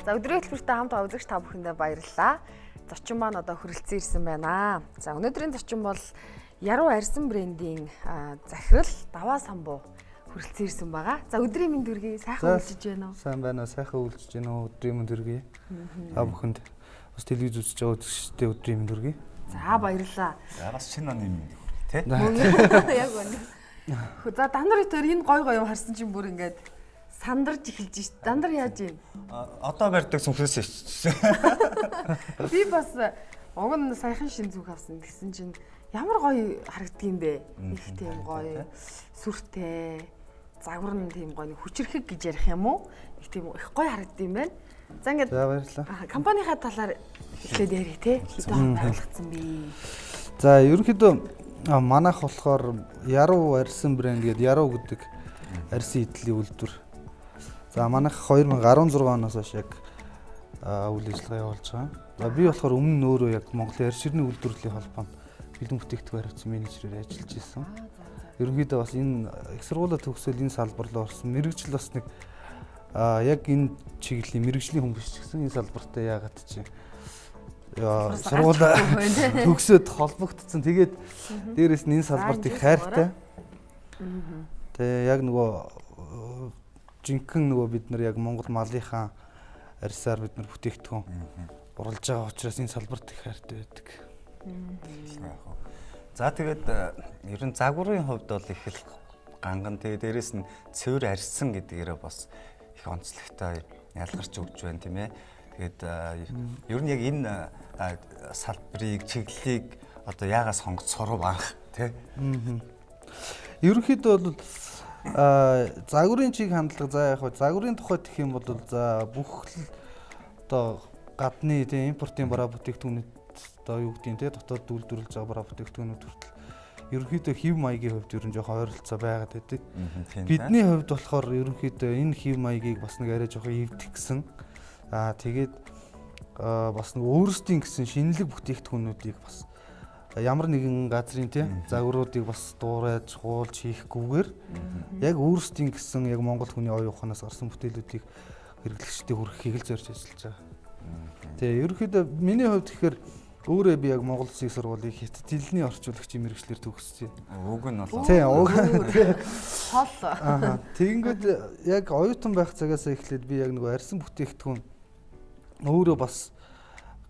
За өдрийн хөтөлбөртэй хамт үзэгч та бүхэндээ баярлалаа. Зочин маань одоо хүрэлцэн ирсэн байна. За өнөөдрийн зочин бол Яруу арьсан брендийн захирал Даваа самбуу хүрэлцэн ирсэн байгаа. За өдрийн мэнд хүргэе. Сайхан үйлчиж байна уу? Сайн байна уу? Сайхан үйлчиж байна уу? Өдрийн мэнд хүргэе. Та бүхэнд бас телевиз үзэж байгаа үзэгчдээ өдрийн мэнд хүргэе. За баярлалаа. Яраас шинэ оны мэнд хүргэе, тэ? Яг үнэ. За дандар итэр энэ гой гой юм харсан чинь бүр ингээд сандарж эхэлж шít. Дандар яаж юм? Одоо барьдаг сүнхээс ичсэн. Би бас уг нь саяхан шин зүг авсан гэсэн чинь ямар гоё харагддгийм бэ? Их тийм гоё сүртэй, загвар нь тийм гоё хүчрэхэг гэж ярих юм уу? Их тийм их гоё харагддгийм байна. За ингээд баярлалаа. Компанийнхаа талаар эхлээд ярих те. Хэдэн байгуулагдсан бэ? За ерөнхийдөө манайх болохоор Яруу арьсан брэнд гэдэг Яруу гэдэг арьсан идлийн үйлдвэр. За манайх 2016 оноос хойш яг үйл ажиллагаа явуулж байгаа. За би болохоор өмнө нь өөрөө яг Монголын арьс ширний үйлдвэрлэлийн холбоонд бэлэн бүтээгдэхүүн хариуцсан менежерээр ажиллаж ирсэн. Ерөнхийдөө бас энэ их сургуулаа төгсөөл энэ салбар руу орсон. Мэргэжил бас нэг яг энэ чиглэлийн мэргэжлийн хүмүүс ч гэсэн энэ салбартай яагаад чи сургуулаа төгсөөд холбогдсон. Тэгээд дээрэс нь энэ салбарт их хайртай. Тэгээ яг нөгөө жинхэнэ нөгөө бид нар яг Монгол малынхаа арьсаар бид нар бүтээгдэхүүн оруулж байгаа учраас энэ салбарт их хайртай байдаг. За тэгээд ер нь загварын хувьд бол их л ганган тэгээд дээрэс нь цэвэр арьсан гэдгээрээ бас их онцлогтой ялгарч өгч байна тийм ээ. Тэгээд ер нь яг энэ салбарыг чиглэлийг одоо яагаас сонгож сурав анх тий. Ерөнхийдөө бол загварын чиг хандлага за яг загварын тухайд гэх юм бол за бүх л одоо гадны тий импортын бараа бүтээгдэхүүнүүд одоо юу гэдгийг тий дотоод үйлдвэрлэж байгаа бараа бүтээгдэхүүнүүд хүртэл ерөнхийдөө хэв маягийн хувьд ер нь жоохон ойролцоо байгаад байдаг. Бидний хувьд болохоор ерөнхийдөө энэ хэв маягийг бас нэг арай жоохон эвдэх гэсэн. Тэгээд бас нэг өөрсдийн гэсэн шинэлэг бүтээгдэхүүнүүдийг бас ямар нэгэн газрын тий загваруудыг бас дуурайж хуулж хийхгүйгээр яг өөрсдийн гэсэн яг Монгол хүний оюун ухаанаас гарсан бүтээлүүдийг хэрэглэгчдэд хүргэхийг л зорж ажиллаж байгаа. Тэгээ ерөнхийдөө миний хувьд тэгэхээр өөрөө би яг Монгол Улсын их сургуулийн хятадилний орчуулагчийн мэргэжлэр төгссөн. Уг нь болоо. Тий, уг нь хол. Тэгэнгүүт яг оюутан байх цагаас эхлээд би яг нөгөө арьсан бүтээгдэхүүн өөрөө бас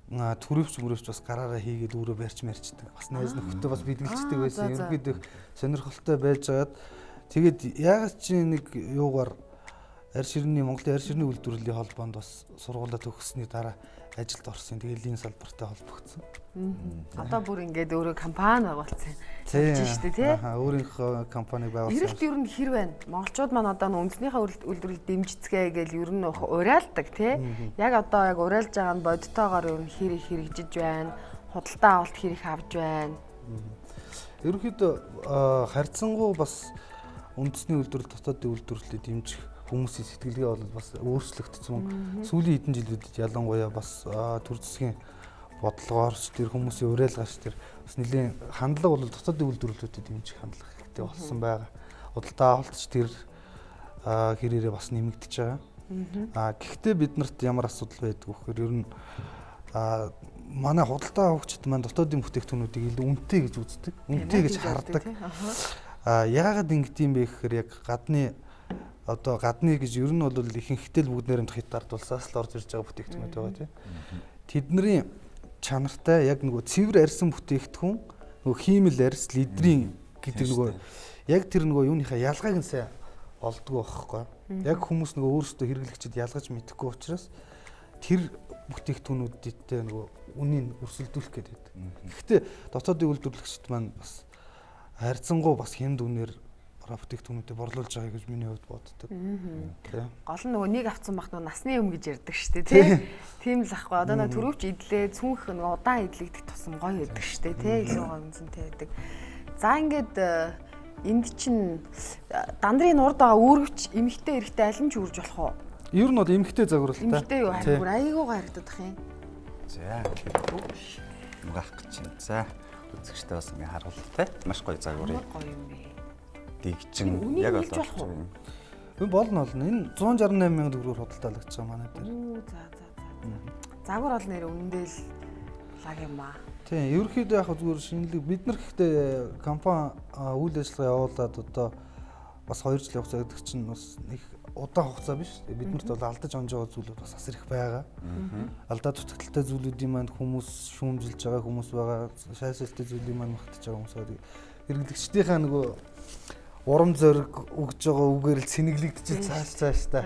төрөвч мөрөвч бас гараараа хийгээд өөрөө барьж марчдаг. Бас найз нөхдөд бас бэлгэлждэг байсан. Ерөнхийдөө сонирхолтой байжгаад тэгээд ягаад чи нэг юугаар Монголын арьс ширний үйлдвэрлэлийн холбоонд бас сургуулаа төгссөний дараа ажилд орсон. Тэгээд энэ салбартай холбогдсон. Одоо бүр ингээд өөрөө компани байгуулсан. Тийм шүү дээ тий. Өөрийнхөө компани байгуулсан. Эрэлт ер нь хэр байна? Монголчууд маань одоо үндснийхээ үйлдвэрлэл дэмжицгээ гэж ер нь уриалдаг тий. Яг одоо яг уриалж байгаа нь бодтойгоор ер нь хэр их хэрэгжиж байна? Худалдаа авалт хэр их авж байна? Ерөнхийдөө харьцангуй бас үндэсний үйлдвэрлэл дотоодын үйлдвэрлэлийг дэмжих хүмүүсийн сэтгэлгээ бол бас өөрчлөгдсөн. Сүүлийн хэдэн жилүүдэд ялангуяа бас төр засгийн бодлогоорч тэр хүмүүсийн уриалгаач тэр бас нэлийн хандлага бол дотоодын үйлдвэрлэлүүдэд дэмжих хандлага хэрэгтэй болсон байгаа. Худалдаа авалтч тэр хэрээрээ бас нэмэгдэж байгаа. Гэхдээ бид нарт ямар асуудал байдаг вэ гэхээр ер нь манай худалдаа авагчид маань дотоодын бүтээгдэхүүнүүдийг илүү үнэтэй гэж үздэг. Үнэтэй гэж хардаг. Яагаад ингэдэм бэ гэхээр яг гадны гэж ер нь бол ихэнхдээ л бүгд нэрэмд хятад дулсаас л орж ирж байгаа бүтээгдэхүүнүүд байгаа тийм. Тэдний чанартай яг нөгөө цэвэр арьсан бүтээгдэхүүн нөгөө хиймэл арьс лидрийн гэдэг нөгөө яг тэр нөгөө юуныхаа ялгааг нь сайн олдгоо байхгүй. Яг хүмүүс нөгөө өөрсдөө хэрэглэгчид ялгаж мэдэхгүй учраас тэр бүтээгдэхүүнүүдтэй нөгөө үнийг өрсөлдүүлэх гэдэг. Гэхдээ дотоодын үйлдвэрлэгчид маань бас хайрцангуй бас хямд үнээр бүтээгдэхүүнүүдэд борлуулж байгаа гэж миний хувьд боддог. Гол нь нөгөө нэг авцсан бах нөгөө насны юм гэж ярьдаг шүү дээ тий. Тийм л ахгүй. Одоо нөгөө төрөвч идлээ цүнх нөгөө удаан идлэгдэх тусам гоё байдаг шүү дээ тий. Илүү гоё үнцэнтэй байдаг. За ингээд энд чинь дандрын урд байгаа үүрэгч эмэгтэй эрэгтэй аль нь ч үрж болох уу? Ер нь бол эмэгтэй загварлалтай. Эмэгтэй юу харин бүр аяйгуугаа харагдах юм. За мгаах гэж байна. За үзэгчтэй бас ингээ харуулъя те. Маш гоё загвар юм. Гоё юм бэ. Дэгчин яг болов. Энэ болно. Энэ 168,000 төгрөгөөр худалдаалагдсан манай дээр. За. Загвар бол нэр үнэндээ л лаг юм аа. Тийм, ерөнхийдөө яг зүгээр шинэлэг бид нар гэхдээ компани үйл ажиллагаа явуулаад одоо бас 2 жил явах гэдэг чинь бас их удаан хугацаа биш. Биднэрт бол алдаж онж байгаа зүйлүүд бас асар их байгаа. Алдаа дутагдaltaй зүйлүүдийн маань хүмүүс шүүмжилж байгаа хүмүүс байгаа. Шайсалтай зүйлийн маань магтаж байгаа хүмүүс байгаа. Хэрэглэгчдийнхаа нөгөө урам зориг өгж байгаа үгээр л цэнэглэгдэж цааш та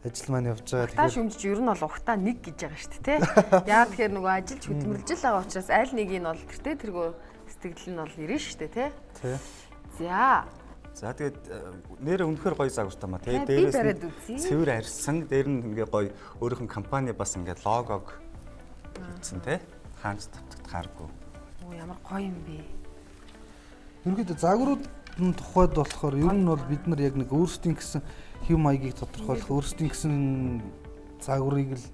ажил маань явж байгаа. Ухтаа шүмжиж ер нь бол ухтаа нэг гэж байгаа шүү дээ, тий. Яа тэгэхээр нөгөө ажиллаж хөдөлмөрлж байгаа учраас аль нэг нь бол тэргөө сэтгэл нь бол ирнэ шүү дээ, тий. За. За тэгээд нэр үнэхээр гоё загвартай маа тий. Дээрээс нь цэвэр арьсан, дээр нь ингээ гоё өөрийнх нь компани бас ингээ логог хийсэн тий. Хаанч тавтагт хааргүй. Оо ямар гоё юм бэ. Ерөнхийдөө загваруудын тухайд болохоор ер нь бол бид нар яг нэг өөрсдийн гэсэн хэв маягийг тодорхойлох, өөрсдийн гэсэн загварыг л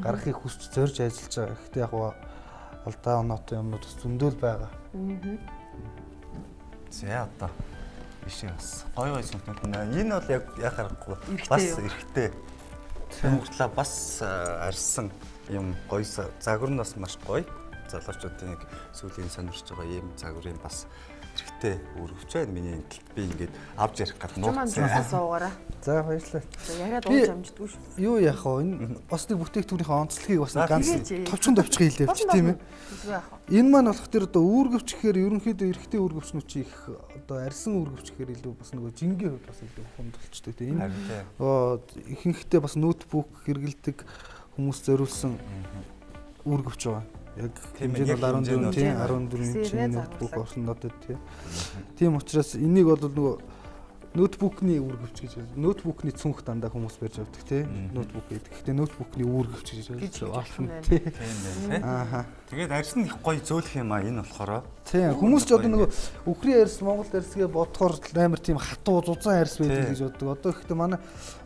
гаргахыг хүсч зорж ажиллаж байгаа. Гэхдээ яг алдаа оноотой юмнууд зөндөл байгаа. За одоо биш бас гоё сүнтнүүд энэ бол яг харахгүй бас эрэхтэй. Сонирхлаа бас арьсан юм гоё загвар нь бас маш гоё. Залуучуудын яг сүүлийн сонирхож байгаа ийм загварын бас эрэхтэй өргөвч байна. Миний би ингээд авч ярих гад нууцсан суугаараа. За баярлалаа. Яриад ууж амждгүй шүү. Юу яах вэ? Энэ бас нэг бүтээгдэхүүнийхээ онцлогийг бас ганц товчхон хийлээ явчих тийм ээ. Энэ маань болох тэр одоо үүргэвч гэхээр ерөнхийдөө эрэхтэй үүргэвчнүүд чи их одоо арьсан үүргэвч гэхээр илүү бас нөгөө жингийн хувьд бас илүү хүнд болчтой тийм ээ. Ихэнхдээ бас ноутбук хэрэгэлдэг хүмүүс зориулсан үүргэвч байгаа. Яг хэмжээ нь 14 тийм 14 инчийн ноутбук орснодод тийм учраас энийг бол нөгөө ноутбукны үүргэвч гэж ноутбукны цүнх дандаа хүмүүс барьж авдаг тийм ноутбук гэдэг. Гэхдээ ноутбукны үүргэвч гэж байна тийм. Ааха. Тэгээд арьс нь их гоё зөөлөх юм аа энэ болохоор. Тийм хүмүүс ч одоо нөгөө үхрийн арьс Монгол арьсгээ бодохоор амар тийм хатуу зузаан арьс байдаг гэж боддог. Одоо гэхдээ манай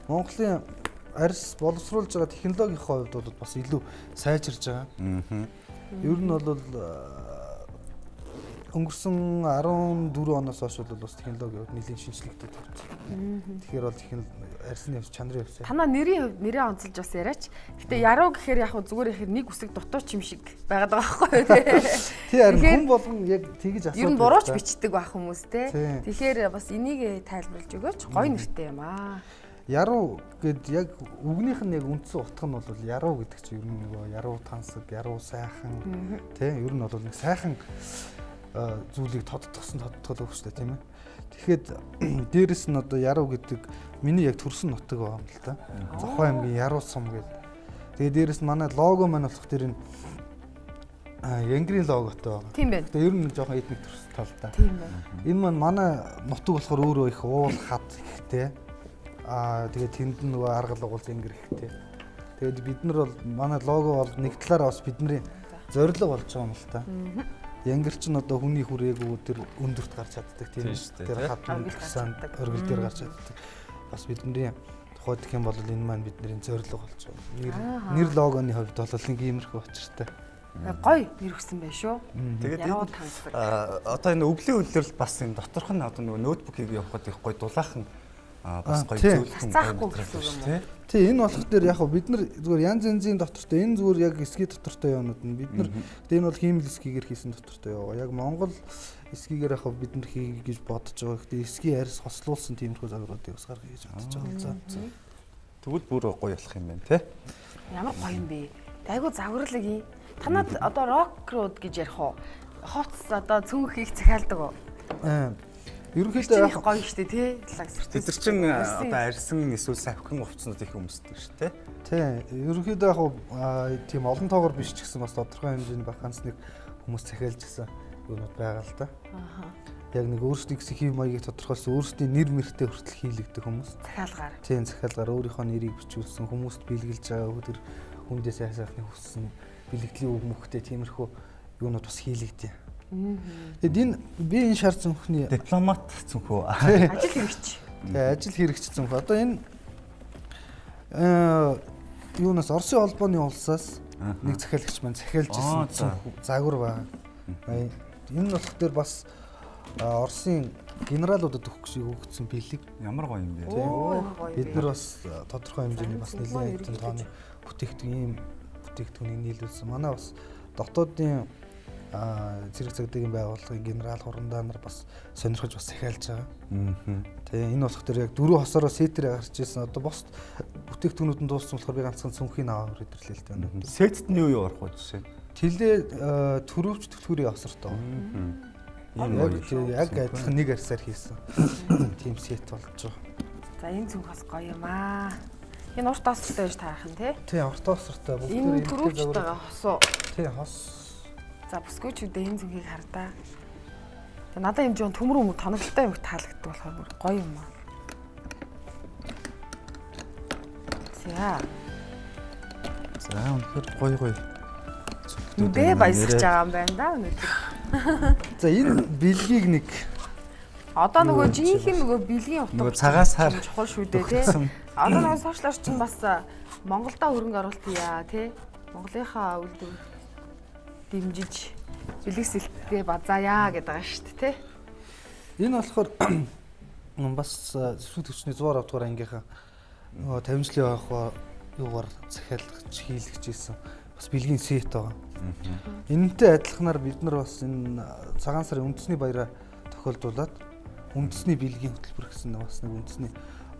Монголын арьс боловсруулж байгаа технологийн хувьд бол бас илүү сайжирж байгаа. Ер нь бол өнгөрсөн 14 оноос хойш бол бас технологи нэлээд шинжлэгдээд байна. Тэгэхээр бол арьсны чанарын хувьд танаа нэрийн хувьд нэрээ онцолж бас яриач. Гэтэ яруу гэхээр яг зүгээр ихэр нэг үсэг дутууч юм шиг байгаад байгаа байхгүй юу? Тий харин хүн болгон яг тэгж асуудаг. Ер нь бурууч бичдэг байх хүмүүс те. Тэгэхээр бас энийг тайлбарлаж өгөөч. Гоё нэртэй юм аа. Яруу гэд яг үгнийх нь яг үндсэн утга нь бол яруу гэдэг чинь ер нь нөгөө яруу тансаг, яруу сайхан тий ер нь бол нэг сайхан зүйлийг тодтогсон өгчтэй тийм ээ. Тэгэхэд дээрэс нь одоо яруу гэдэг миний яг төрсөн нутаг байгаа юм л да. Зохой аймгийн яруу сум гэдэг. Тэгээ дээрэс нь манай лого маань болох тэр энэ Янгрийн логотой байгаа. Тийм байна. Тэгээ ер нь жоохон этник төрс тал та. Тийм байна. Энэ маань манай нутаг болохоор өөрөө их уул хад ихтэй. Тэгээд тэнд нь нөгөө аргал угуул зингэр ихтэй. Тэгээд бид нар бол манай лого бол нэг талаараа бас бидний зорилго болж байгаа юм л та. Янгэр чинь одоо хүний хүрээгүй тэр өндөрт гарч чаддаг тийм ээ. Тэр хатан гисан оргил дээр гарч чаддаг. Бас бидний тухайд гэх юм бол энэ маань бидний зорилго болж байгаа. Нэр логоны хувьд бол нэг иймэрхүү учиртай. Гоё нэр өгсөн байх шүү. Тэгээд одоо энэ өвлийн үйлрэл бас энэ доторх нь одоо нөгөө ноутбукийг явахад их гоё дулаахан бас гоё зөвлөх юм байна. Тий энэ болох дээр яг бид нар зүгээр янз янзын дотортой энэ зүгээр яг эсгийн дотортой юмнууд нь бид нар энэ бол хиймэл эсгийгээр хийсэн дотортой яваа. Яг Монгол эсгийгээр яг бид нар хий гэж бодож байгаа. Гэхдээ эсгийн арьс хослуулсан тиймэрхүү загваруудыг бас гаргая гэж бодож байгаа. Тэгвэл бүр гоё болох юм байна тий. Ямар гоё юм бэ? Айгу загварлаг юм. Танад одоо рок рууд гэж ярих уу? Хоц одоо цүнх их захиалдаг уу? Ерөнхийдөө их гоё штэ тий. Тэд нар чин одоо арьсан эсвэл савхин хувцснууд их өмсдөг ш тий. Тий. Ерөнхийдөө яг тийм олон тоогоор биш ч гэсэн бас тодорхой хэмжээний баханс нэг хүмүүс захиалж гисэн юмуд байгаа л да. Яг нэг өөрсдийн гэсэн хэв маягийг тодорхойлсон өөрсдийн нэр мэртэй хүртэл хийлэгдэх хүмүүс. Захиалгаар. Тийм захиалгаар өөрийнхөө нэрийг бичүүлсэн хүмүүст бэлгэлж байгаа тэр хүндээ сайхны хүссэн бэлгэдлийн үг мөхтэй тиймэрхүү юмуд бас хийлэгдээ. Тэгэд энэ би энэ шар цүнхний дипломат цүнхөө ажил хэрэгч. Тэгээ ажил хэрэгч цүнх. Одоо энэ юунаас Оросын холбооны улсаас нэг захиалагч маань захиалж ирсэн загвар байна. Энэ болох дээр бас Оросын генералуудад өгсөн бэлэг ямар гоё юм бэ? Бид нар бас тодорхой хэмжээний бас нэлээд тооны бүтээгдэхүүн ийм бүтээгдэхүүнийг нийлүүлсэн. Манай бас дотоодын зэрэг цагдаагийн байгууллагын генерал хурандаа нар бас сонирхож бас захиалж байгаа. Тэгээ энэ болох дээр яг 4 хосороо сетээр гарч ирсэн. Одоо бос бүтээгдэхүүнүүд нь дууссан болохоор би ганцхан цүнхийн аваад ирлээ л дээ. Сетт нь юу орох вэ жишээ? Тэлээ төрөвч түлхүүрийн авсартай. Яг адилхан нэг арьсаар хийсэн. Тим сет болж байгаа. За энэ цүнх бас гоё юм аа. Энэ урт тостой байж таарах нь тий? Урт тостой. Энэ төрөвчтэйгээ хосоо. Тий хос. За бүсгүйчүүдээ энэ зүгийг хардаа. Тэгээ надад юм жоо төмөр өмг тоногдолтой юм таалагддаг болохоор бүр гоё юм аа. За үнэхээр гоё. Үдээ баясгаж байгаа юм байна да өнөөдөр. За энэ бэлгийг нэг одоо нөгөө жинхэнэ нөгөө бэлгийн утга нөгөө цагаасаар чухал шүү дээ тий. Одоо нөгөө сошиалч чинь бас Монголдо хөрөнгө оруулалт хийя тий. Монголынхаа үйлдвэр дэмжиж бэлэг сэлтээ базаая гэдэг байгаа шүү дээ тий. Энэ болохоор бас сүд хүчний 100 авдгаар ангийнхаа нөгөө тавимжлын авах юугаар захиалгаж хийлгэж ийсэн. Бас бэлгийн сет байгаа. Энэнтэй адилханаар бид нар бас энэ цагаан сарын үндэсний баяраа тохиолдуулаад үндэсний бэлгийн хөтөлбөр гэсэн бас нэг үндэсний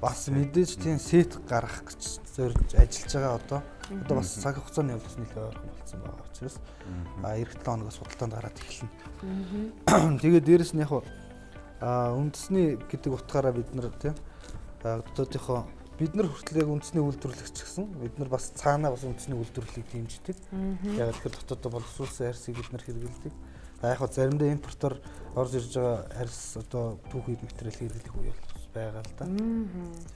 бас мэдээж тийм сет гаргах гэж зорж ажиллаж байгаа одоо бас цаг хугацааны явдлаас нэлээд ойрхон болсон байгаа учраас эх 7 хоногоос судалтаанд гараад эхэлнэ. Тэгээд дээрэс нь яг үндэсний гэдэг утгаараа бид нар тийм дотоодынхоо бид нар хүртэл яг үндэсний үйлдвэрлэгч гэсэн бид нар бас цаанаа бас үндэсний үйлдвэрлэлийг дэмждэг. Яг тэгэхээр дотооддоо боловсруулсан арьсыг бид нар хэрэглэдэг. Яг заримдаа импортоор орж ирж байгаа арьс одоо түүхийд материал хэрэглэх үе байгаа л да.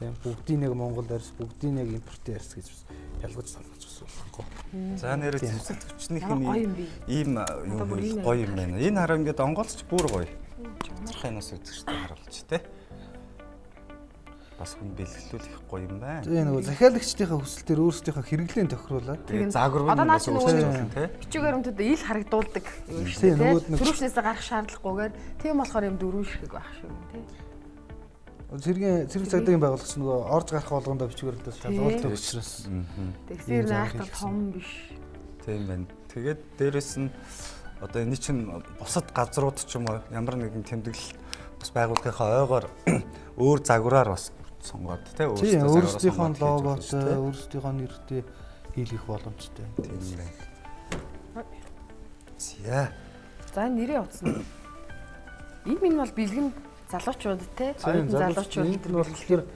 Тийм бүгдийн яг Монгол арьс, бүгдийн яг импортын арьс гэж ялгаж салгаж болохгүй. За нэрээ зэвсэг төвчнийх нь ийм юу гоё юм байна. Энэ хараа ингээд онгойлч бүр гоё. Чанархайнаас үзэжтэй харуулж тий. Бас хүн бэлгэлүүлэх гоё юм байна. Тэгээ нөгөө захиалагчдынхаа хүсэл дээр өөрсдийнхөө хэрэглэн тохируулаад тэгээ заагвар нас нөгөө тий. Бичиг баримтууд ил харагдуулдаг юм шүү дээ. Төрөвчнээсээ гарах шаардлагагүйгээр тийм болохоор юм дөрвөн ширхэг байх шүү тий. Зэрэг цагдаагийн байгуулагч нөгөө орж гарах болгондоо бичиг баримтаас шалгуулдаг учраас тэгсээр найхтар том биш. Тийм байна. Тэгээд дээрэс нь одоо энэ чинь бусад газрууд ч юм уу ямар нэгэн тэмдэглэл бас байгууллагынхаа ойгоор өөр загвараар бас сонгоод тий өөрсдийнхөө логотой өөрсдийнхөө нэртэй хийлгэх боломжтой. Тийм байна. За нэрээ утсан. Энэ бол бэлгэн залуучууд тий оюутан залуучууд энэ нь болохоор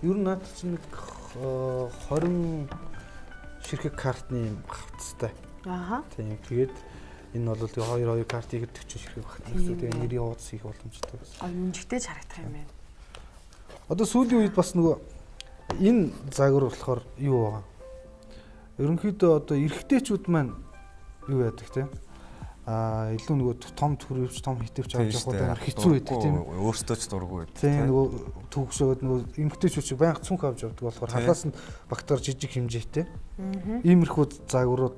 ер нь наад чинь нэг 20 ширхэг картны хавцтай. Тийм тэгээд энэ бол тэгээ 2 картыг 40 ширхэг багт. Тэгээ нэрийн ууц хийх боломжтой байсан. Үнжигтэйж харагдах юм байна. Одоо сүүлийн үед бас нөгөө энэ загвар болохоор юу байгаа. Ерөнхийдөө одоо эрэгтэйчүүд маань юу яадаг те. Илүү нөгөө том төрөвч, том хитвч авч явах удаа хэцүү байдаг тийм. Өөртөө ч дурггүй байдаг. Тийм нөгөө төгшөөд нөгөө эмэгтэйчүүд шиг байнга цүнх авч явдаг болохоор халаас нь багтаар жижиг хэмжээтэй. Иймэрхүү загварууд.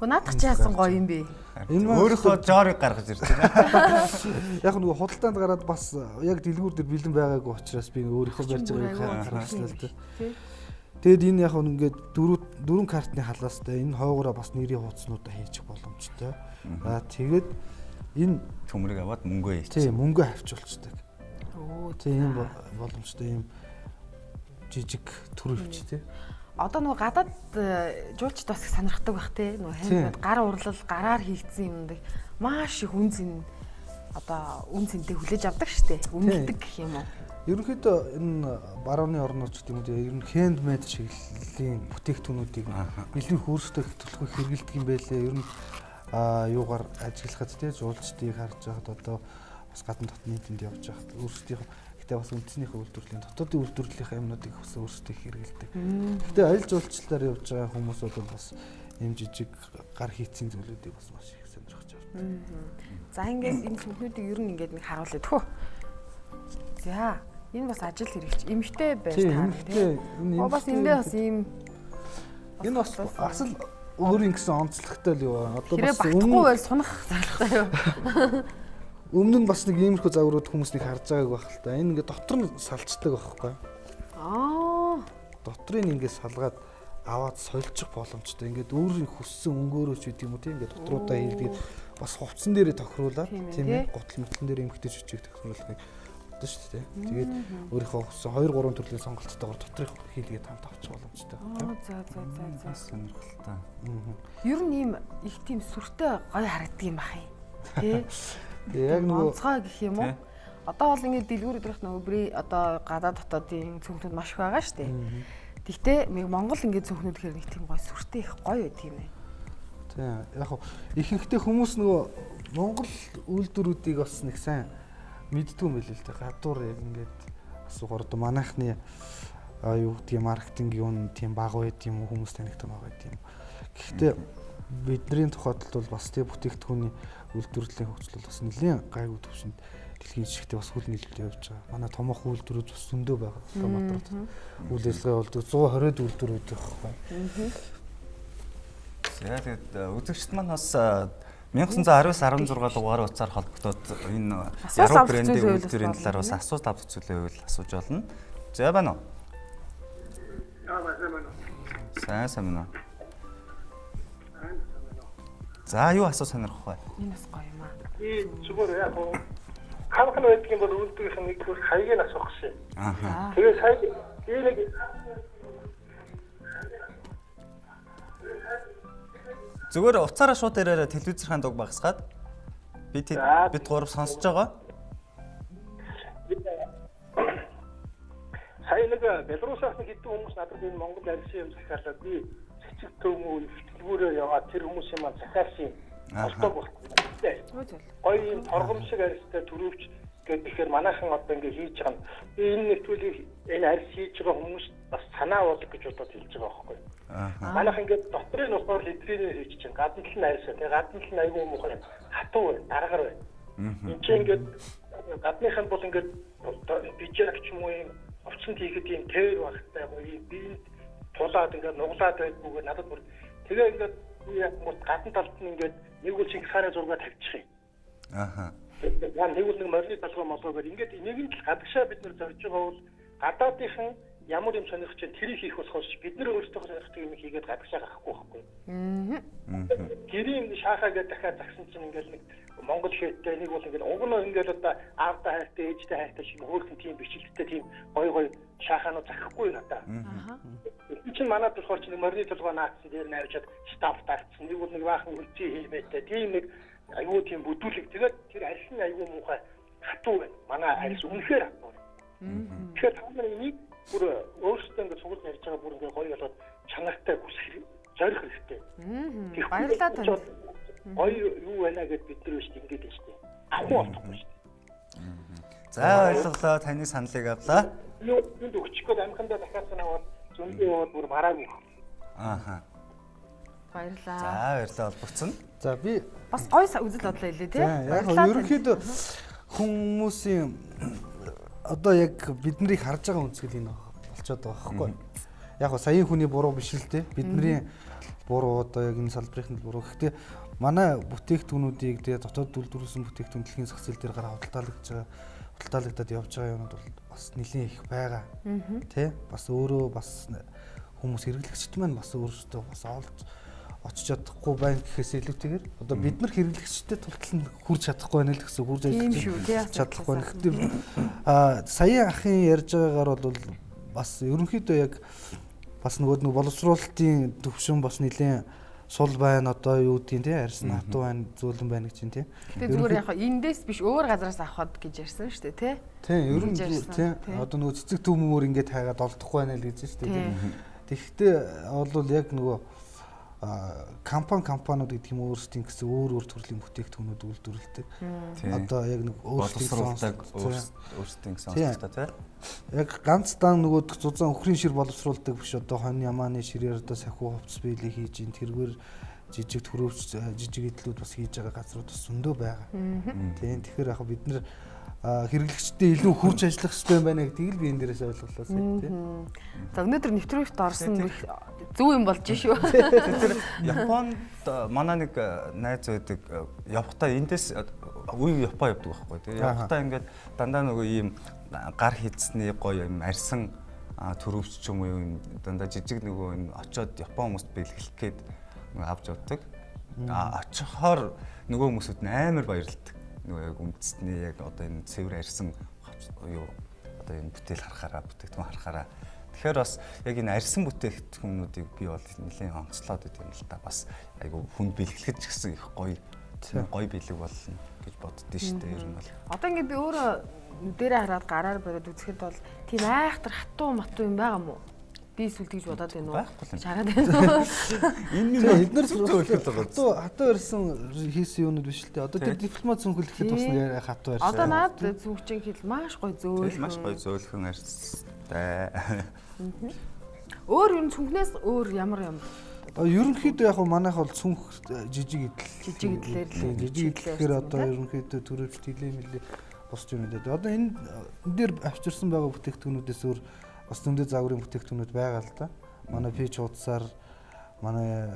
Наадах чи яасан гоё юм бэ? Энэ өөрийнхөө жорыг гаргаж ирж байна. Яг нөгөө худалдаанд гараад бас яг дэлгүүр дээр бэлэн байгаагүй учраас би өөрийнхөө барьж байгааг харагчлаа л дээ. Тэгэд энэ яг ингээд дөрвөн картны халаастай энэ хойгоороо бас нэрийн хуудснуудаа хийчих боломжтой. Тэгээд энэ төмрийг аваад мөнгөө хийчих. Тийм мөнгөө авчулцдаг. Тийм боломжтой юм жижиг төрөвч тий. Одоо нөгөө гадаад жуулчд бас их сонирхдаг байх тий. Нөгөө хэмнээд гар урлал гараар хийгдсэн юмдаг маш их үнцэн одоо үнцэнтэй хүлээж авдаг штэ. Үнэлдэг гэх юм уу? Ерөнхийдөө энэ барууны орнууд ч гэдэг юм уу ер нь хендмейд чиглэлийн бүтээгдэхүүнүүдийг илүү их өөрсдөө төлөвлөх хэрэгэлдэг юм байлээ. Ер нь юугаар ажиллахад тий жуулчдыг харж байхад одоо бас гадна дотны тэнд явж байхад өөрсдийнх гэтээ бас үндэснийхээ үйлдвэрлэлийн дотоодын үйлдвэрлэлийн юмнуудыг бас өөрсдөө хэрэгэлдэг. Гэтээ аялал жуулчлалаар явж байгаа хүмүүсүүд бас юм жижиг гар хийцийн зүйлүүдийг бас маш их сонирхож байна. За ингээд энэ сүнхнүүдийг ер нь ингээд нэг харуулъя тхөө. За энэ бас ажил хэрэгч эмхтэй байж таа тийм. Бас эндээ бас ийм энэ бас асал өөрийн гэсэн онцлогтой л юу. Одоо бас багтахгүй байл сунах зарлахтай юу. Өмнө нь бас нэг иймэрхүү загварууд хүмүүсийг харж байгааг байх л та. Энэ ингээд дотор нь салцдаг байхгүй. Аа. Дотрыг ингээд салгаад аваад сольчих боломжтой. Ингээд өөрийн хүссэн өнгөөрөө ч гэдэг юм уу тийм ингээд дотруудаа хийлгээд бас хувцсан дээрээ тохируулаад тийм ээ гутал мэтлэн дээр эмгтэй жүжиг тохируулахыг бодсон шүү дээ. Тэгээд өөрийнхөө хүссэн 2 3 төрлийн сонголттойгоор доторх хийлгээд хамт авчих боломжтой. За. Сонирхолтой. Ер нь ийм их тийм сүртэй гоё харагддаг юм бах юм. Тэ? Яг нөгөө онцгой гэх юм уу? Одоо бол ингээд дэлгүүр өдрөх нөгөө одоо гадаад дотоодын цүнхнүүд маш их байгаа шүү дээ. Гэхдээ Монгол ингээд цүнхнүүд гэхэр нэг тийм гоё сүртэй их гоё байт юм ээ. Тийм. Яг ихэнхдээ хүмүүс нөгөө Монгол үйлдвэрүүдийг бас нэг сайн мэддэг юм байл л дээ. Гадуур яг ингээд асуугаар одоо манайхны юу гэдгийг маркетинг юу н тийм баг байд юм уу хүмүүс танигдсан баг байд юм. Гэхдээ бидний тухайд бол бас тийм бүтээгдэхүүний үйлдвэрлэлийн хөгжил бас нэлээд гайгүй төвшөнд дэлхийн жишгтээ бас хүл нийлэлд явж байгаа. Манай томоохон үйлдвэрүүд бас зөндөө байгаа. Улаанбаатарт үйл ажиллагаа болдог 120 үйлдвэрүүд байгаа. За тэгээд үзэгчд маань бас 1919-16 дугаар утсаар холбогдоод энэ яруу брендийн үйлдвэрийн талаар бас асуулт авцуулъя гэвэл асууж болно. За байна уу? Сайн байна уу? За юу асуу сонирхох вэ? Энэ бас гоё юм аа. Зүгээр яг хаанхан байдаг юм бол үйлдвэрийн нэг төр хаягийг асуух шээ. Аа. Тэгээд сая нэг Зүгээр уцаараа шууд ирээрээ телевизийн дуг багсгаад бид гурав сонсож байгаа. сая нэг Белорусаас нэг хэдэн хүмүүс надад энэ Монгол арьсан юм захиалаад би цэцэг төмөө дэлгүүрээр яваад тэр хүмүүсийн маань захиалсан олдоо болчихсон. Гоё юм торгом шиг арьстай төрөвч гэхээр манайхан одоо ингэ хийж байгаа нь энэ нэвтрүүлгийг энэ арьс хийж байгаа хүмүүс бас санаа болгох гэж бодоод хэлж байгаа байхгүй. Манайх ингээд дотрын нугаар литрээр хийж чинь гадна тал нь арьсаа тэгээ гадна тал нь айгүй муухай хатуу бай дараагаар бай. Энд чинь ингээд гадных нь бол ингээд бижак ч юм уу юм овчинд хийхэд юм тэр багтай юм биед тулаад ингээд нуглаад байдгүйгээр надад бүр тэгээ ингээд яг мод гадна талд нь ингээд нэг үл Чингис хааны зураг тавьчих юм. Аха. Яг нэг үл нэг морины талбай молгоогоор ингээд нэгэн л гадагшаа бид нар зорж байгаа бол гадаадынхан ямар юм сонирхож чинь тэрийг хийх болохоос бид нар өөрсдөө сонирхдаг юм хийгээд гадагшаа гарахгүй байхгүй. Гэрийн шаахаа гэдэг дахиад загсан чинь ингээд нэг Монгол шийдтэй нэг бол ингээд уг нь ингээд одоо аавда хайртай ээжтэй хайртай шиг хөөрхөн тийм бичлэгтэй тийм гой шаахаанууд захихгүй надаа. Энэ чинь манайд болохоор чинь морины толгой наацсан дээр навчаад стаф таарсан. Нэг бол нэг баахан үлций хиймээтэй тийм нэг аюу тийм бүдүүлэг тэгээд тэр арьс нь аюу муухай хатуу байна. Манай арьс үнэхээр хатуу. Тэгэхээр та нар энийг бүр өөрсдөө ингээд цуглаж ярьж байгаа бүр ингээд гоё болоод чанартай зорих хэрэгтэй. Баярлалаа тань. Гоё юу байна гэд бид нар биш ингээд байна шүү дээ. Ахгүй болохгүй шүү дээ. За ойлголоо, таны саналыг авлаа. Юунд өгчих гээд амхандаа дахиад санаавал зөндөө яваад бүр мараагүй. Ааха. Баярлалаа. За баярлалаа олбогцсон. за би Бас гоё үзэл бодлоо хэлээ тий. яг ерөнхийдөө хүмүүсийн одоо яг биднийг харж байгаа үнцгэл энэ болчиход байгаа байхгүй. Яг саяын хүний буруу биш л дээ. Бидний буруу одоо яг энэ салбарын буруу. Гэхдээ манай бүтээгдэхүүнүүдийг тэгээ дотоод үйлдвэрлэсэн бүтээгдэхүүн дэлхийн зах зээл дээр гараа худалдаалагдаад явж байгаа юмуд бол бас нэлийн их байгаа. Тэ? Бас өөрөө бас хүмүүс хэрэглэгчд маань бас өөрсдөө бас олж очиж чадахгүй байх гэхээс илүүтэйгээр одоо бид нар хэрэглэгчдэд тултал нь хүрч чадахгүй байна л гэсэн хүрж ажиллаж чадахгүй байна. Гэхдээ саяын ахын ярьж байгаагаар бол бас ерөнхийдөө яг бас нөгөө боловсруулалтын төвшин бас нэлийн сул байна одоо юу гэдгийг тий арьсан хатуу байна зөөлөн байна гэж чинь тий. Тэгээ зүгээр яг эндээс биш өөр газараас авахд гэж ярьсан шүү дээ тий. Тий ер нь тий одоо нөгөө цэцэг төмөөр ингээд хайгаад олдохгүй байна л гэж шүү дээ тий. Тэгэхдээ бол яг нөгөө компаниуд гэдэг юм өөрсдийн гэсэн өөр төрлийн бүтээгдэхүүнүүд үйлдвэрлэдэг. Одоо яг нэг өөрсдийн гэсэн онцлогтой тий. Яг ганцдаа нөгөө зузаан өхрийн шир боловсруулдаг биш одоо хонь ямааны ширээр одоо сахиу хувцас биелийг хийж ин тэргээр жижиг төрөвч жижиг эдлүүд бас хийж байгаа газрууд бас зөндөө байгаа. Тийм тэгэхээр яг бид нар хэрэглэгчтэй илүү хурж ажиллах хэрэгтэй байна гэдгийг л би энэ дээрээс ойлголоо сая тийм. За өнөөдөр нэвтрүүлэгт орсон зөв юм болж шүү. Тэр Японд манай нэг найз байдаг. Явхдаа эндээс үе Япон явдаг байхгүй. Тэгээ явхдаа ингээд дандаа нөгөө ийм гар хийцсний гоё юм арьсан төрөвч ч юм уу юм дандаа жижиг нөгөө энэ очоод Япон хүмүүст бэлгэлэх гээд нөгөө авч явдаг. Очихоор нөгөө хүмүүсүүд амар баярлдаг. Нөгөө яг үндэсний яг одоо энэ цэвэр арьсан юу одоо энэ бүтээл харахаараа бүтээгдэхүүн харахаараа тэгэхээр бас яг энэ арьсан бүтээгдэхүүнүүдийг би бол нэлээд онцлоод байт юм л та бас айгу хүнд бэлгэлэхэд ч гэсэн их гоё бэлэг болно гэж боддөө шүү дээ ер нь бол. Одоо ингээд би өөрөө нүдэрээ хараад гараар бариад үзэхэд бол тийм айхтар хатуу матуу юм байгаа мó? Би эсвэл тэгж бодоод байна уу? Шараад байна. Энэ эдгээр хатуу ирсэн хийсэн юмуд биш л дээ. Одоо тэр дипломат цүнхэлэхэд тусна хатуу ирсэн. Одоо наад зүгчэн хэл маш гоё зөөлхөн. Маш гоё зөөлхөн арьстай. Өөр юм цүнхнээс өөр ямар ерөнхийдөө яг манайх бол цүнх жижиг идлээр идэхээр одоо ерөнхийдөө төрөвч тэлээ мэлээ босч юм дээ. Одоо энэ дээр авчирсан байгаа бүтээгдэхүүнүүдээс өөр бас зөндөө загварын бүтээгдэхүүнүүд байгаа л да. Манай пич удсаар манай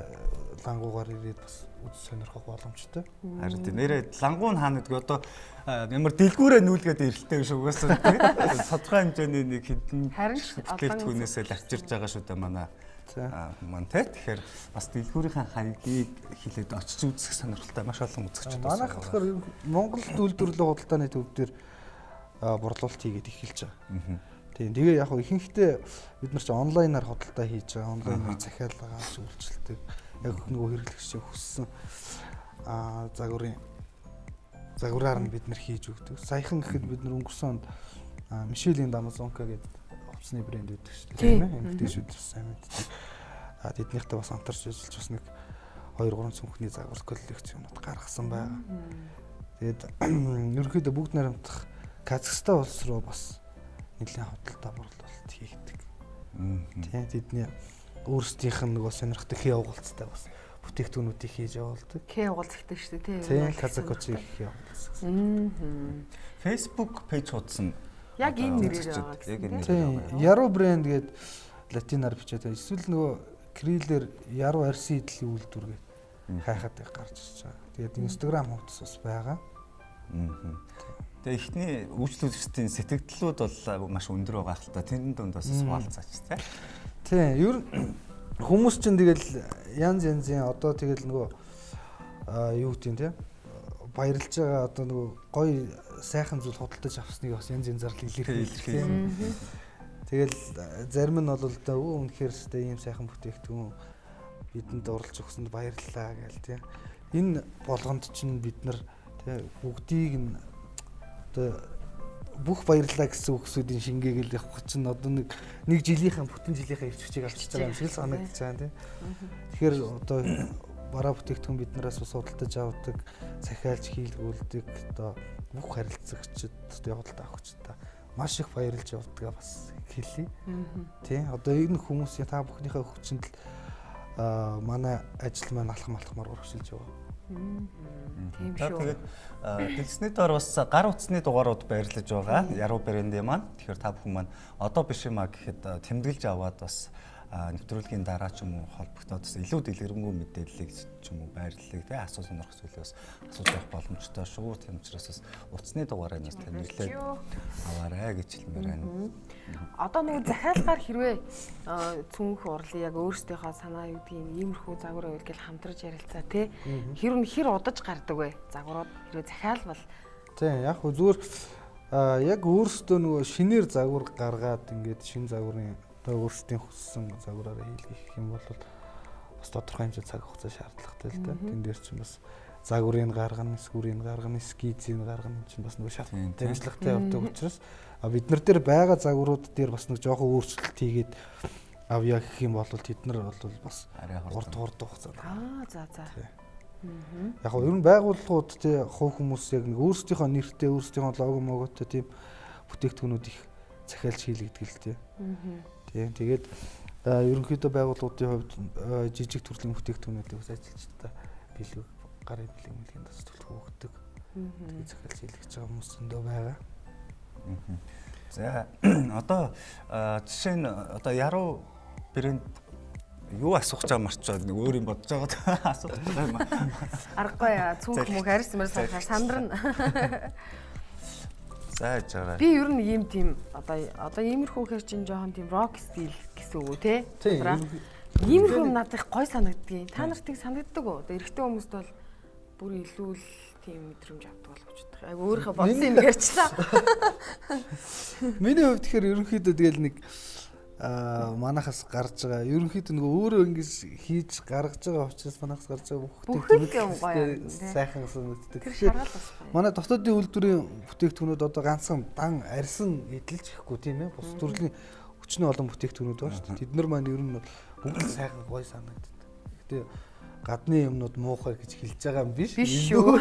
лангуугаар ирээд бас үз сонирхох боломжтой. Харин тийм нэрээ лангуун хаана гэдэг одоо ямар дэлгүүрээ нүүлгээд ирэлтэй биш угаасаа тийм тодорхой хэмжээний нэг хэдэн бүтээгдэхүүнээсээ л авчирж байгаа шүү дээ манай ман тэ. Тэгэхээр бас дэлгүүрийн хаягийг хилээд очиж үзэх сонирхолтой маш олон үзэгчид байна. Манайх болохоор Монголд үйлдвэрлэлийн худалдааны төв дээр борлуулалт хийгээд эхэлж байгаа. Тийм. Тэгээ яг ихэнхдээ бид нар ч онлайнаар худалдаа хийж байгаа. Онлайнаар захиалгаа үйлчилдэг. Яг нөгөө хэрэглэгчийн хүссэн загвараар нь бид нар хийж өгдөг. Саяхан гэхэд бид нар өнгөрсөн онд Мишелийн Дамазонка гэдэг хувцсны брэнд байдаг шүү дээ. Тийм ээ. Эмэгтэйчүүд сайн мэддэг. Тэднийхтэй бас хамтарч ажиллаж бас нэг 2-3 цүнхний загвар коллекцонууд гаргасан байгаа. Тэгээд ерөнхийдөө бүгд найрамдах Казахстан улс руу бас нэлийн худалдаа борлуулалт хийгдэг. Тийм тэдний өөрсдийнх нь нөгөө сонирхдаг хий угалцтай бас бүтээгдэхүүнүүдийг хийж явуулдаг. Хий угалц ихтэй шүү дээ тийм. Казакочи хий угалц. Facebook пэйж хуудсан яг энэ нэрээр байгаа гэсэн тийм. Яруу брэнд гээд латинаар бичээд байна. Эсвэл нөгөө крилэр яруу арьсан идлийн үйлдвэр гээд хайхад гарч ирж байгаа. Тэгээд Instagram хуудас бас байгаа. Тэгээ ихний үйлчлүүлэгчдийн сэтгэлдлүүд бол маш өндөр байгаа хэл та. Тэнд донд бас хуваалцаач тий. Тийм. Ер хүмүүс чинь тэгэл янз янзын одоо тэгэл нөгөө юу гэдэг тийм баярлж байгаа одоо нөгөө гоё сайхан зүйл худалдаж авсныг бас янз янзаар илэрхийлэх. Тэгэл зарим нь бол үнэхээр өстэй ийм сайхан бүтээгдэхүүн бидэнд орлож өгсөнд баярлалаа гээл тийм. Энэ болгонд чинь бид нар тийм бүгдийг нь одоо бүх баярлалаа гэсэн үгсүүдийн шингээгээл явах чинь одоо нэг жилийнхэн бүтэн жилийнхээ ирчвчийг авчиж байгаа юм шиг л санагдаж байна тийм. Тэгэхээр одоо бараа бүтээгдэхүүн биднээс бас худалдаж авдаг, захиалж хийлгүүлдэг одоо бүх харилцагчид явуулалтаа авахчдаа маш их баярлж явдгаа бас хэлье. Тийм. Одоо энэ хүмүүсийн та бүхнийхээ хүчинд л манай ажил маань алхам алхмаар өргөжлөж байгаа. Тийм шүү. Тэгээд дэлгэсний доор бас гар утасны дугаарууд байрлаж байгаа. Яруу брэнд маань. Тэгэхээр та бүхэн маань одоо биш юмаа гэхэд тэмдэглэж аваад бас нэвтрүүлгийн дараа ч юм уу холбогдоод илүү дэлгэрэнгүй мэдээллийг ч юм уу байрлалыг тий асуу сонирхох зүйлээс асууж явах боломжтой шүү. Тийм учраас бас утасны дугаараа нас тэмдэглээд аваарай гэж хэлмээр байна. Одоо нэг захиалгаар хэрвээ цүнх урлын яг өөрсдийнхөө санаа юу гэдгийг иймэрхүү загвар байвал гэл хамтарч ярилцаа тий. Хэр удаж гардаг вэ? Загварууд хэрвээ захиалбал. Тийм яг зүгээр яг өөрсдөө нөгөө шинээр загвар гаргаад ингээд шинэ загварын өөрсдийн хүссэн загвараараа хийлгэх юм бол бас тодорхой хэмжээ цаг хугацаа шаардлагатай л да. Тэн дээр чинь бас загварын гаргана, сүрийн гаргана, скицийн гаргана чинь бас нөгөө шат дэмжлэгтэй явдаг учраас бид нар дээр байгаа загварууд дээр бас нэг жоохон өөрчлөлт хийгээд авъя гэх юм бол тэд нар бол бас урт хугацаа. За. Яг нь ер нь байгууллагууд тий хувь хүмүүс яг нэг өөрсдийнхөө нэртэй, өөрсдийнхөө лого моготой тийм бүтээгдэхүүнүүд их захиалж хийлгдэг л тий. Тийм. Тэгээд ерөнхийдөө байгууллагуудын хувьд жижиг төрлийн бүтээгдэхүүнүүдийг бас ажилчдаа бэлэг гарын бэлэгмэлгийн бас төлөв өгдөг. Тэгээд захиалж хийлгэж байгаа хүмүүс зөндөө байгаа. За одоо жишээ нь одоо яруу брэнд юу асуух гэж байгаа марчаад нэг өөр юм бодож байгаа асуух гэж байгаа юм аа. Аргагүй цүнх мөх арьс мэр сандрна. Сайж байгаа. Би ер нь ийм тийм одоо иймэрхүү хэр чин жоохон тийм рок стил гэсэн үг үү те? Иймэрхүү надад гой санагддгийн. Та нарт тийг санагддаг уу? Одоо эрэгтэй хүмүүст бол бүр илүү л тийм мэдрэмж авдаг бол гэж боддог. Айгу өөрийнхөө бодсон юм ярьчлаа. Миний хувьд тэгэхээр ерөнхийдөө тэгэл нэг манахаас гарч байгаа. Ерөнхийдөө нөгөө өөрөө ингэж хийж гаргаж байгаа учраас манахаас гарч байгаа бүтээгдэхүүн сайхан санагддаг. Манай дотоодын үйлдвэрийн бүтээгдэхүүнүүд одоо ганцхан дан арьсан эдэлж ихгүй тийм ээ. Бус төрлийн өчнөө олон бүтээгдэхүүнүүд байна шүү дээ. Тэд нар маань ер нь бүгд сайхан гоё санагддаг. Гэтэ гадны юмнууд муухай гэж хэлж байгаа юм биш шүү.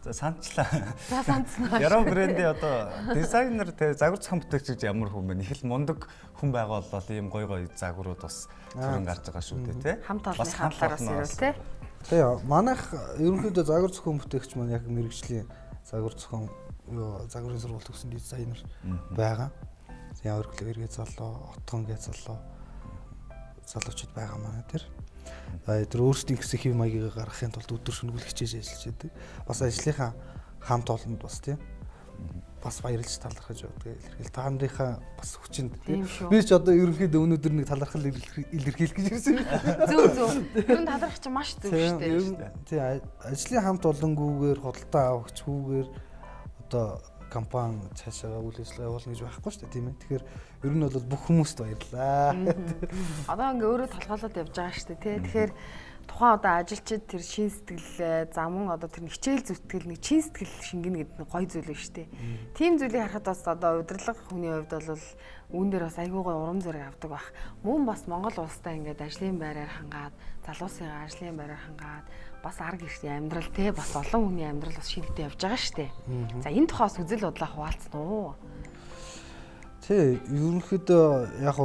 За санчлаа. За санцнаа. Яруу брэндийн одоо дизайнер те загвар зохион бүтээгч ямар хүн бэ? Их л мундаг хүн байгаа бол ийм гоё гоё загварууд бас төрөн гарч байгаа шүү дээ те. Хамт олонны талаараас ирвэл те. Тэгээ манайх ерөнхийдөө загвар зохион бүтээгч маань яг мэрэгжлийн загвар зохион загварын сургууль төгссөн дизайнер байгаа. Ямар эргээ залуу, отгонгээ залуучууд байгаа манай тэр. Тэр өөрсдийн гэсэн хэв маягийг гаргахын тулд өдөр шөнөгүй хичээж ажиллаж байдаг. Бас ажлынхаа хамт олонд бас тийм бас баярлж талархаж явдаг. Илэрхийл та нарынхаа бас хүчинд би ч одоо ерөнхийдөө өнөөдөр нэг талархал илэрхийлэх гэж ирсэн. Зөв. Тэр нь талархах чинь маш зөв шүү дээ. Тийм ажлын хамт олонгүйгээр худалдаа авахчгүйгээр одоо компани цаашаа үйл ажиллагаа явуулна гэж байхгүй шүү дээ тийм ээ. Тэгэхээр ер нь бол бүх хүмүүст баярлаа. Одоо ингээ өөрөө толгойлоод явж байгаа шүү дээ тий. Тэгэхээр тухайн одоо ажилчид тэр шин сэтгэл замун одоо тэр хичээл зүтгэл нэг чин сэтгэл шингэнэ гэдэг нь гоё зүйл шүү дээ. Тийм зүйлийг харахад бас одоо удирдлага хүний хувьд бол үүн дээр бас айгүй гоё урам зориг авдаг бах. Мөн бас Монгол улстай ингээд ажлын байраар хангаад, залуусыгаа ажлын байраар хангаад бас арга ирсэн амьдрал те бас олон хүний амьдрал бас шилдэж явж байгаа шүү дээ. За энэ тухаас үзэл бодлоо хуваалцсан уу? Тий, ерөнхийдөө яг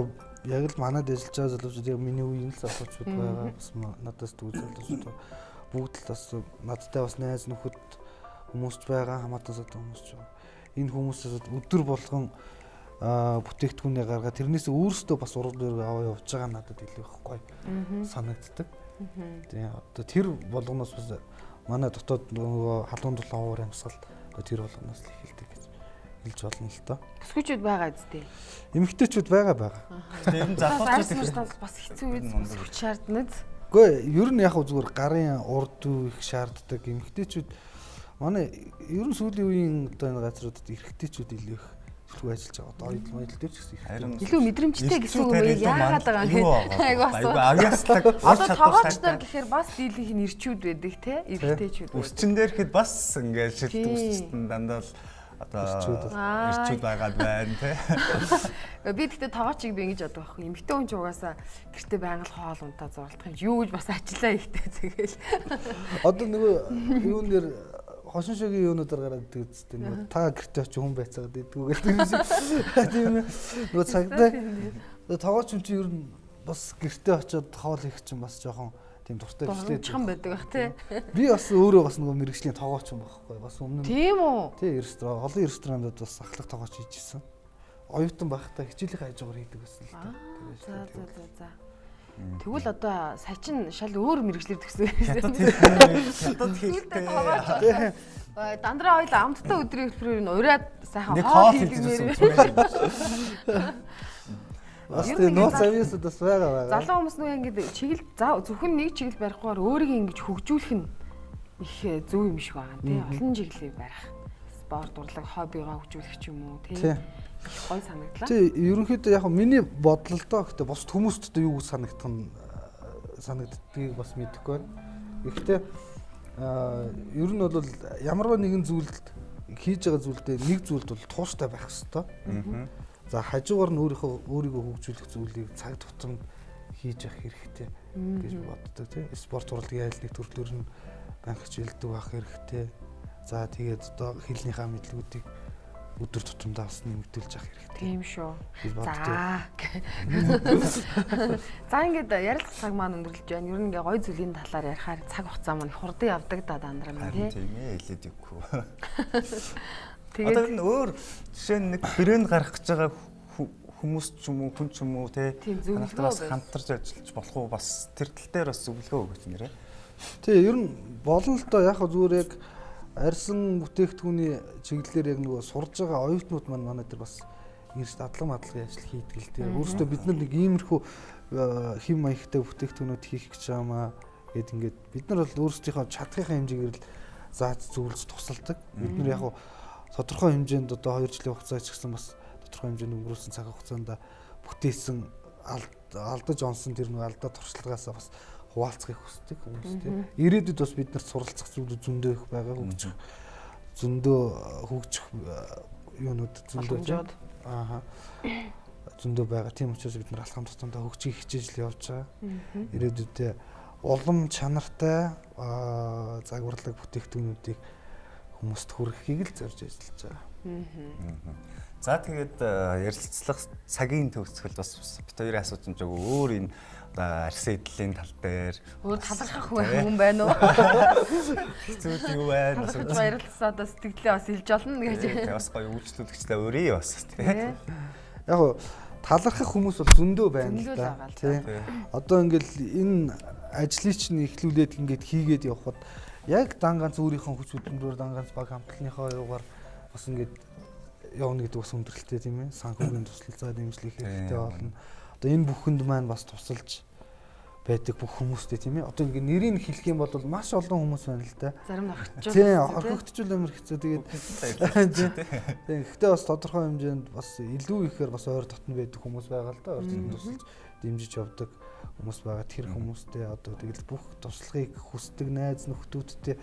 л манад ажиллаж байгаа залуучууд яг миний үеийн л залуучууд байгаа. Бас надаас дүү залуучууд бүгд л бас надтай бас найз нөхөд хүмүүсч байгаа, хамаатан садан хүмүүсч байгаа. Энэ хүмүүсээс өдөр болгон бүтээгдэхүүнээ гаргаад тэрнээс өөрсдөө бас уран зориг аваа явж байгаа надад илүү их гоё санагддаг. Тэгээ одоо тэр болгоноос бас манай дотоод нөгөө халуун дулаан уур амьсгал тэр болгоноос л эхэлдэг гэж хэлж болно л доо. Төсгөөчүүд байгаа зү. Эмэгтэйчүүд байгаа. Тэгээ ер нь залуучууд бас хэцүү үз хүч шаардна. Гэхдээ ер нь яг зүгээр гарын урд их шаарддаг эмэгтэйчүүд манай ер нь сүүлийн үеийн одоо энэ газруудад эрэгтэйчүүд илүү их төлөв ажиллаж байгаа. Одоо оюутан дээр ч гэсэн илүү мэдрэмжтэй гэсэн үг үү? Яагаад байгаа юм? Айгу авьяаслаг. Одоо тоогооч нар гэхээр бас дийлийнх нь ирчүүд байдаг те? Эрэгтэйчүүд. Үсчин дээр хэд бас ингээд шилдэг үсчинд дандаа л одоо ирчүүд байгаад байна те. Би тэгтээ тоогоочийг би ингэж боддог байхгүй. Эмэгтэй хүн ч угаасаа гэртээ байнга л хоол унтаа зурлах юм. Юу гэж бас ажиллаа ихтэй тэгэл. Одоо нөгөө юун дээр хошин шогийн юунуудаар гараад идэг үстэй нөгөө та гэртээ очиж хүн байцаагаад идэггүй гэл тийм ээ. Нөгөө цагтаа тоогооч юм чи ер нь бас гэртээ очиод хоол их чинь бас жоохон тийм дуртай бичлээ. Чхан байдаг бах тий. Би бас өөрөө бас нөгөө мэрэгжлийн тоогооч юм байхгүй. Бас өмнө нь тийм үү? Тий ресторан, олон ресторандад бас ахлах тоогооч хийжсэн. Оюутан байхдаа хичээлийн хажуугаар хийдэг байсан л та. За. Тэгвэл одоо сая чин шал өөр мэрэгчлэр төгсөн. Хятад хийхдээ. Дандраа хоёул амттай өдрийн хэлбэрээр нь ураад сайхан хоол хийжсэн. Бас тийм нууц авьяасууд бас байгаа. Залуу хүмүүс нөө ингэж чиглэл зөвхөн нэг чиглэл барихгүйгээр өөрийгөө ингэж хөгжүүлэх нь их зөв юм шиг байгаа тийм. Олон чиглэлийг барих. Спорт, урлаг, хоббигоо хөгжүүлэх ч юм уу тийм. Гой санагдлаа. Тий, ерөнхийдөө яг миний бодлолдоо гэхдээ бос хүмүүст одоо юу санагддгийг бас мэдэхгүй байна. Гэхдээ ер нь бол ямарваа нэгэн зүйлд хийж байгаа зүйлдээ нэг зүйлд бол тууштай байх хэрэгтэй. За хажуугаар нь өөрийгөө хөгжүүлэх зүйлийг цаг тутамд хийж явах хэрэгтэй гэж боддог тийм. Спорт урлагийн айл нэг төрлөөр нь банк хичээлдэг байх хэрэгтэй. За тэгээд одоо хэлнийхээ мэдлэгүүдийг өдөр тутамдаа бас нэмэгдүүлж авах хэрэгтэй. Тийм шүү. За ингээд ярилцах цаг маань өндөрлөж байна. Ер нь ингээ гоё зүйлийн талаар ярихаар цаг хугацаа маань хурдан явдаг да дандраа минь тийм ээ хэлээд өгөхгүй. Одоо энэ өөр жишээ нь нэг брэнд гарах гэж байгаа хүмүүс ч юм уу хүн ч юм уу те танахтай бас хамтарч ажиллаж болох уу бас тэр тал дээр бас зөвлөгөө өгөөч нэрээ. Тий ер нь болно л доо яг зүгээр яг арьсан бүтээгдэхүүний чиглэлээр яг нөгөө сурж байгаа оюутнууд манай дээр бас ирж дадлага мадлагын ажил хийдэг л дээ. Өөрөөсөө бид нар нэг иймэрхүү хэм маягтай бүтээгдэхүүнүүд хийх гэж байгаамаа гэд ингээд бид нар бол өөрсдийнхөө чадхынхаа хэмжээгээр л зааж зөвлөж тусалдаг. Бид нар яг тодорхой хэмжээнд одоо 2 жилийн хугацаа ч гэсэн бас тодорхой хэмжээнд өнгөрүүлсэн цаг хугацаанд бүтээсэн алдаж онсон тэр нэг алдаа туршлагаасаа бас хуваалцахыг хүсдэг хүмүүс тийм. Ирээдүйд бас бид нарт суралцах зүйлүүд зөндөө их байгаа хөгжих зөндөө хөгжих юунууд зөндөө зөндөө байгаа. Тийм учраас бид нар алхам тутамдаа хөгжих хичээж л явж байгаа. Ирээдүйдээ улам чанартай загварлаг бүтээгдэхүүнүүдийг хүмүүст хүргэхийг л зорж ажиллаж байгаа. За тэгээд ярилцлах цагийн төгсгөл бас бит хоёрын асууж байгаа өөр энэ арьсан эдлийн тал дээр өөр талархах хүн байна уу? Хэцүүд юу байна? Баярлалаа одоо сэтгэлээ бас илж олно гэж. Тэгээд бас гоё үйлчлүүлэгчлээ өрий бас тийм. Яг талархах хүмүүс бол зөндөө байна л да. Тийм. Одоо ингээл энэ ажлыг чинь эхлүүлээд ингээд хийгээд явхад яг дан ганц өөрийнхөө хүч хөдөлмөрөөр дан ганц баг хамтлагийнхаа юугаар бас ингээд явна гэдэг бас өндөрлөлттэй тийм ээ. Санхүүгийн туслалцаа дэмжлэх хэрэгтэй болно. Одоо энэ бүхэнд маань бас тусалж байдаг бүх хүмүүстэй тийм ээ. Одоо ингээд нэрийг хэлэх юм бол маш олон хүмүүс байна л да. Зарим нь орхичул. Тийм, орхигдчихвол амар хэцүү. Тэгээд тийм. Гэхдээ бас тодорхой хэмжээнд бас илүү ихээр бас ойр дотн байдаг хүмүүс байгаа л да. Ойр дотн тусалж дэмжиж явдаг хүмүүс байгаа. Тэр хүмүүстэй одоо тэгэл бүх туслахыг хүсдэг найз нөхдүүдтэй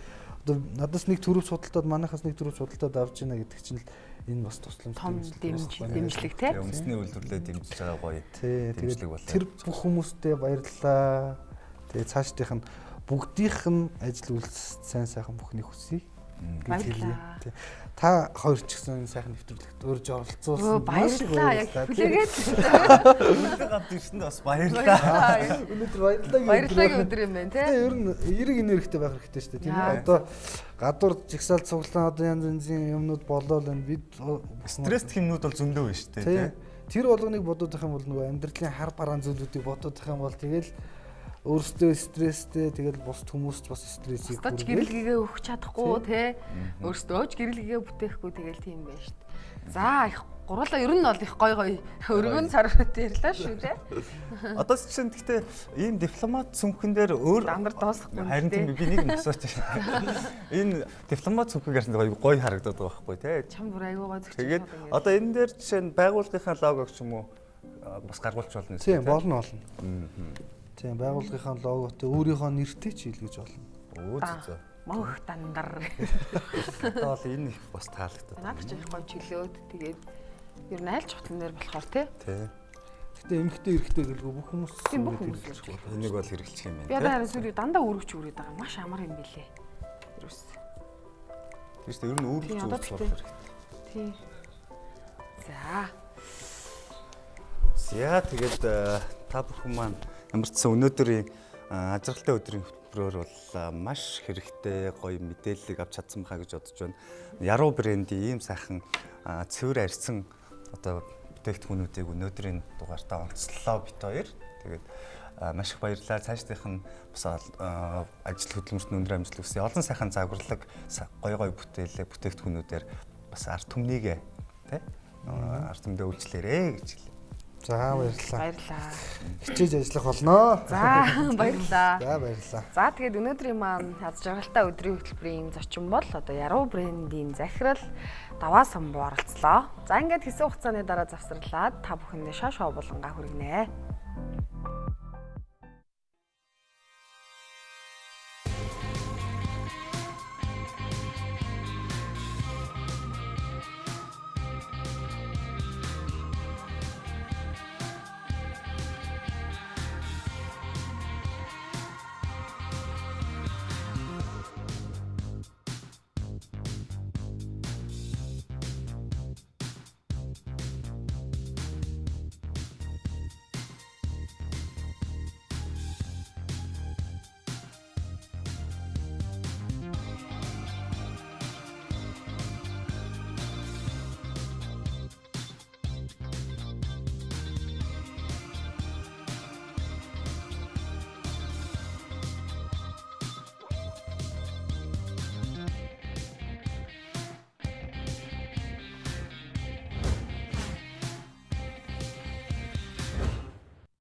одоо надаас нэг төрөв судалтаад манайхаас нэг төрөв судалтаад авч яана гэдэг чинь л энэ бас тусламж дэмжлэг тийм. Үндэсний үйлдвэрлэлд дэмжиж байгаа гоё. Дэмжлэг бол. Тэр бүх хүмүүстээ баярлалаа. Тэгээ цаашдынх нь бүгдийнх нь ажил үйлс сайн сайхан бүхнийг хүсье. Баярлалаа. Та хоёр ч гэсэн сайхан нэвтрүүлэгт урьж оролцуулсан. Баярлалаа. Яг хүлээгээд. Өнөөдөр гавд ирсэнд бас баярлалаа. Өнөөдөр баярлалаа. Баярлалаагийн өдөр юм байна тийм. Ер нь эрэг энергитэй байх хэрэгтэй шүү дээ тийм ээ. Одоо гадуур жигсаал цуглаан одоо янз янзын юмнууд болоо л бид стресс хэмнүүд бол зөндөө байна шүү дээ. Тэр болгоныг бодоод байх юм бол нөгөө амьдралын хар бараан зүйлүүдийг бодоод байх юм бол тэгэл өөрсдөө стресстэй тэгэл бус хүмүүст бас стрессийг хүргэж гэрэлгээ өгч чадахгүй тий. Өөрсдөө ч гэрэлгээ бүтээхгүй тэгэл тийм байна шүү дээ. За их гурлаа ер нь бол их гой өргөн царвт ярьлаа шүү тий. Одоо чинь гэхдээ ийм дипломат цүнхэн дээр өөр амар дуусахгүй. Харин тийм би нэг асууж байна. Энэ дипломат цүнхэн гэсэн гоё харагдаад байгаа байхгүй тий. Чам бүр аюугаа зөв. Тэгээд одоо энэ дээр жишээ нь байгууллагынхаа логог ч юм уу бас гаргуулж болно үү? Тийм болно. Тийм байгууллагынхаа логотой өөрийнхөө нэртэй ч хийлгэж болно. Өө зөө. Мөнх дандар. Одоо бол энэ их бас таалагдаад. Наагч их гоё чөлөөд тэгээд ер нь айлч хутлан дээр болохоор тий. Гэтэ эмгтэй эрэгтэй гэлгүй бүх хүмүүс тийм бүх хүмүүс энийг бол хэрэглэх юм байна. Би одоо харин сүрийг дандаа өргөж үрээд байгаа. Маш амар юм билээ. Ерөөс. Тийш ер нь өөрлөж үзэх хэрэгтэй. Тий. За тэгээд та бүхэн маань ямар ч сан өнөөдрийн ажралтай өдрийн хөтөлбөрөөр бол маш хэрэгтэй гоё мэдээллийг авч чадсан баха гэж бодож байна. Яруу брендийн ийм сайхан цэвэр арьсан одоо бүтээгдэхүүнүүдийг өнөөдрийн дугаартаа онцлоо бит хоёр. Тэгээд маш их баярлалаа. Цаашдынх нь бас ажил хөдөлмөрт өндөр амжилт хүсье. Олон сайхан загварлаг гоё бүтээгдэхүүнүүдээр бас ард түмнийгээ тий ард түмдээ үйлчлээрэй гэж хэлье. За баярлалаа. Баярлалаа. Хичээж ажиллах болноо. За баярлалаа. За баярлалаа. За тэгээд өнөөдрийн маань аз жаргалтай өдрийн хөтөлбөрийн зочин бол одоо Яруу брендийн захирал Даваа самбуу оролцлоо. За ингээд хэсэг хугацааны дараа завсарлаад та бүхэндээ шоо болонгаа хүргэнэ.